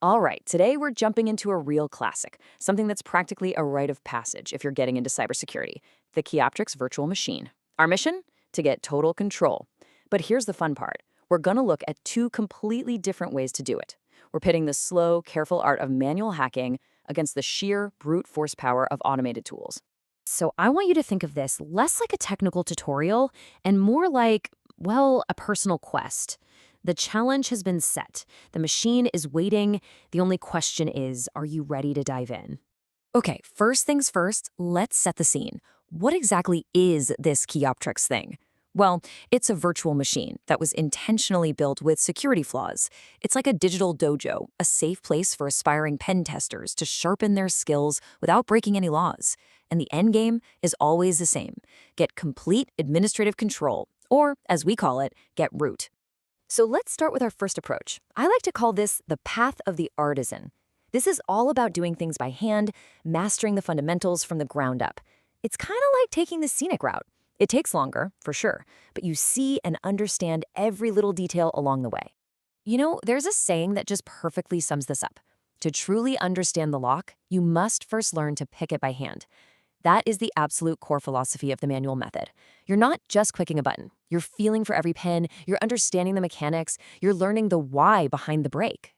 All right, today we're jumping into a real classic, something that's practically a rite of passage if you're getting into cybersecurity, the Kioptrix virtual machine. Our mission? To get total control. But here's the fun part. We're going to look at two completely different ways to do it. We're pitting the slow, careful art of manual hacking against the sheer brute force power of automated tools. So I want you to think of this less like a technical tutorial and more like, well, a personal quest. The challenge has been set. The machine is waiting. The only question is, are you ready to dive in? Okay, first things first, let's set the scene. What exactly is this Kioptrix thing? Well, it's a virtual machine that was intentionally built with security flaws. It's like a digital dojo, a safe place for aspiring pen testers to sharpen their skills without breaking any laws. And the end game is always the same. Get complete administrative control, or as we call it, get root. So let's start with our first approach. I like to call this the path of the artisan. This is all about doing things by hand, mastering the fundamentals from the ground up. It's kind of like taking the scenic route. It takes longer, for sure, but you see and understand every little detail along the way. You know, there's a saying that just perfectly sums this up. To truly understand the lock, you must first learn to pick it by hand. That is the absolute core philosophy of the manual method. You're not just clicking a button. You're feeling for every pin, you're understanding the mechanics, you're learning the why behind the break.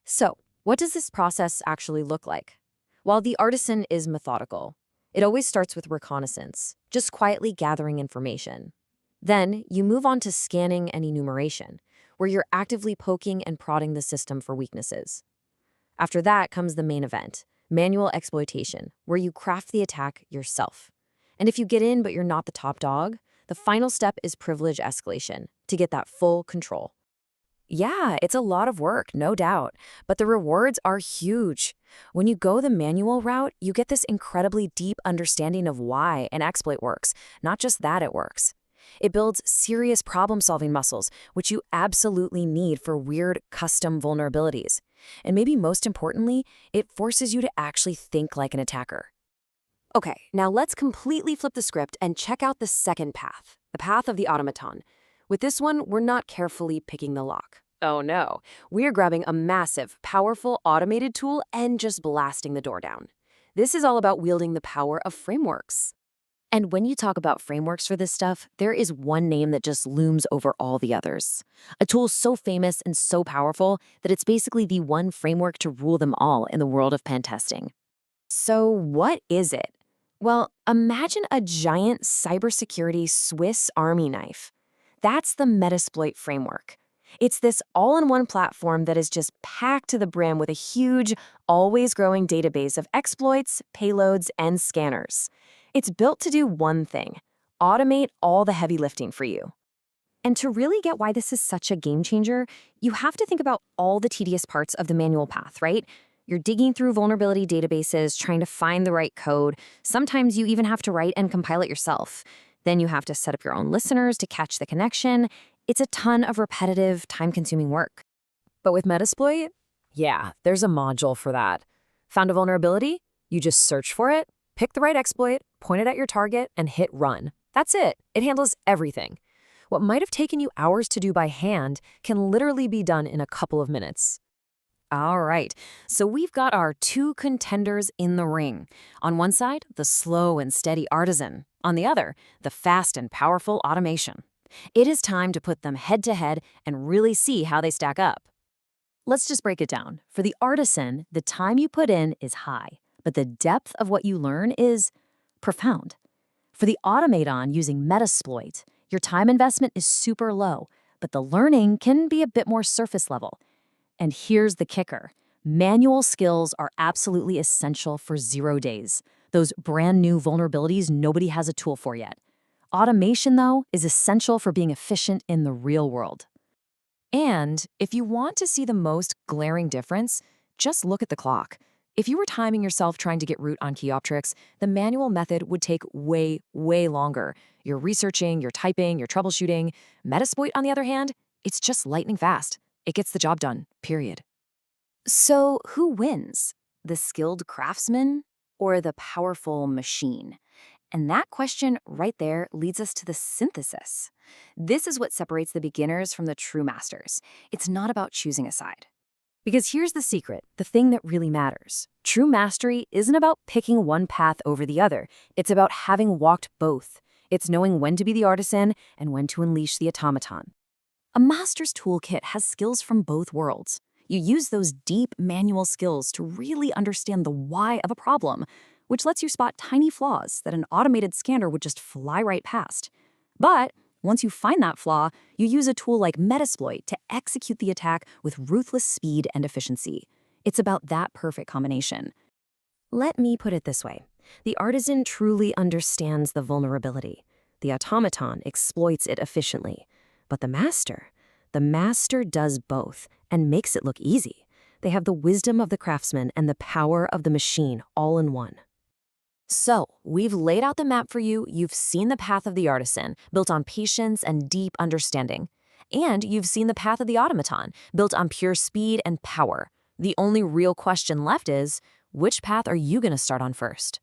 So, what does this process actually look like? While the artisan is methodical, it always starts with reconnaissance, just quietly gathering information. Then, you move on to scanning and enumeration, where you're actively poking and prodding the system for weaknesses. After that comes the main event, manual exploitation, where you craft the attack yourself. And if you get in but you're not the top dog, the final step is privilege escalation, to get that full control. Yeah, it's a lot of work, no doubt, but the rewards are huge. When you go the manual route, you get this incredibly deep understanding of why an exploit works, not just that it works. It builds serious problem-solving muscles, which you absolutely need for weird, custom vulnerabilities. And maybe most importantly, it forces you to actually think like an attacker. Okay, now let's completely flip the script and check out the second path, the path of the automaton. With this one, we're not carefully picking the lock. Oh no, we're grabbing a massive, powerful automated tool and just blasting the door down. This is all about wielding the power of frameworks. And when you talk about frameworks for this stuff, there is one name that just looms over all the others. A tool so famous and so powerful that it's basically the one framework to rule them all in the world of pen testing. So what is it? Well, imagine a giant cybersecurity Swiss Army knife. That's the Metasploit Framework. It's this all-in-one platform that is just packed to the brim with a huge, always-growing database of exploits, payloads, and scanners. It's built to do one thing: automate all the heavy lifting for you. And to really get why this is such a game changer, you have to think about all the tedious parts of the manual path, right? You're digging through vulnerability databases, trying to find the right code. Sometimes you even have to write and compile it yourself. Then you have to set up your own listeners to catch the connection. It's a ton of repetitive, time-consuming work. But with Metasploit, yeah, there's a module for that. Found a vulnerability? You just search for it, pick the right exploit, point it at your target, and hit run. That's it. It handles everything. What might have taken you hours to do by hand can literally be done in a couple of minutes. All right, so we've got our two contenders in the ring. On one side, the slow and steady artisan. On the other, the fast and powerful automation. It is time to put them head-to-head and really see how they stack up. Let's just break it down. For the artisan, the time you put in is high, but the depth of what you learn is profound. For the automaton using Metasploit, your time investment is super low, but the learning can be a bit more surface level. And here's the kicker. Manual skills are absolutely essential for 0 days. Those brand new vulnerabilities nobody has a tool for yet. Automation, though, is essential for being efficient in the real world. And if you want to see the most glaring difference, just look at the clock. If you were timing yourself trying to get root on Kioptrix, the manual method would take way, way longer. You're researching, you're typing, you're troubleshooting. Metasploit, on the other hand, it's just lightning fast. It gets the job done, period. So who wins? The skilled craftsman or the powerful machine? And that question right there leads us to the synthesis. This is what separates the beginners from the true masters. It's not about choosing a side. Because here's the secret, the thing that really matters. True mastery isn't about picking one path over the other. It's about having walked both. It's knowing when to be the artisan and when to unleash the automaton. A master's toolkit has skills from both worlds. You use those deep manual skills to really understand the why of a problem, which lets you spot tiny flaws that an automated scanner would just fly right past. But once you find that flaw, you use a tool like Metasploit to execute the attack with ruthless speed and efficiency. It's about that perfect combination. Let me put it this way. The artisan truly understands the vulnerability. The automaton exploits it efficiently. But the master does both and makes it look easy. They have the wisdom of the craftsman and the power of the machine all in one. So, we've laid out the map for you, you've seen the path of the artisan, built on patience and deep understanding. And you've seen the path of the automaton, built on pure speed and power. The only real question left is, which path are you going to start on first?